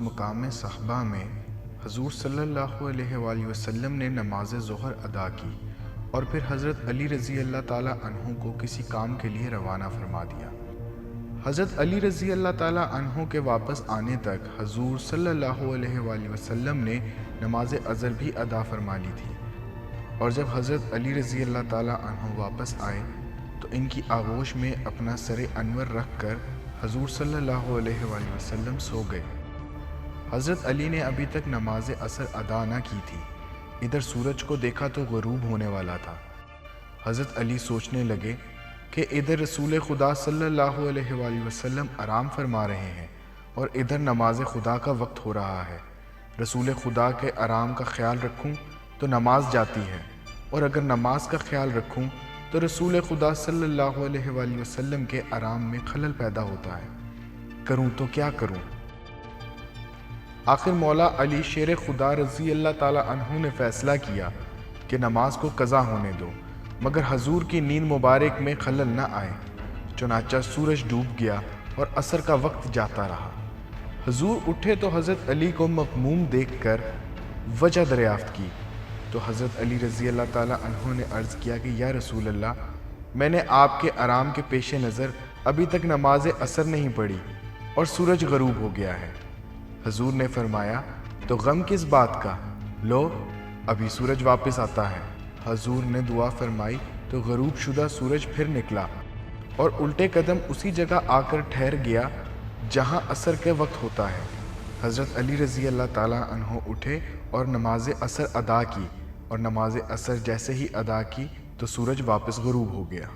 مقام صحبہ میں حضور صلی اللہ علیہ وآلہ وسلم نے نماز ظہر ادا کی اور پھر حضرت علی رضی اللہ تعالیٰ عنہ کو کسی کام کے لیے روانہ فرما دیا۔ حضرت علی رضی اللہ تعالیٰ عنہ کے واپس آنے تک حضور صلی اللہ علیہ وآلہ وسلم نے نماز عصر بھی ادا فرما لی تھی، اور جب حضرت علی رضی اللہ تعالیٰ عنہ واپس آئے تو ان کی آغوش میں اپنا سر انور رکھ کر حضور صلی اللہ علیہ وآلہ وسلم سو گئے۔ حضرت علی نے ابھی تک نماز عصر ادا نہ کی تھی، ادھر سورج کو دیکھا تو غروب ہونے والا تھا۔ حضرت علی سوچنے لگے کہ ادھر رسول خدا صلی اللہ علیہ وآلہ وسلم آرام فرما رہے ہیں اور ادھر نماز خدا کا وقت ہو رہا ہے۔ رسول خدا کے آرام کا خیال رکھوں تو نماز جاتی ہے، اور اگر نماز کا خیال رکھوں تو رسول خدا صلی اللہ علیہ وآلہ وسلم کے آرام میں خلل پیدا ہوتا ہے۔ کروں تو کیا کروں؟ آخر مولا علی شیر خدا رضی اللہ تعالیٰ عنہ نے فیصلہ کیا کہ نماز کو قضا ہونے دو، مگر حضور کی نیند مبارک میں خلل نہ آئے۔ چنانچہ سورج ڈوب گیا اور عصر کا وقت جاتا رہا۔ حضور اٹھے تو حضرت علی کو مغموم دیکھ کر وجہ دریافت کی، تو حضرت علی رضی اللہ تعالیٰ عنہ نے عرض کیا کہ یا رسول اللہ، میں نے آپ کے آرام کے پیش نظر ابھی تک نماز عصر نہیں پڑھی اور سورج غروب ہو گیا ہے۔ حضور نے فرمایا تو غم کس بات کا، لو ابھی سورج واپس آتا ہے۔ حضور نے دعا فرمائی تو غروب شدہ سورج پھر نکلا اور الٹے قدم اسی جگہ آ کر ٹھہر گیا جہاں عصر کے وقت ہوتا ہے۔ حضرت علی رضی اللہ تعالیٰ عنہ اٹھے اور نماز عصر ادا کی، اور نماز عصر جیسے ہی ادا کی تو سورج واپس غروب ہو گیا۔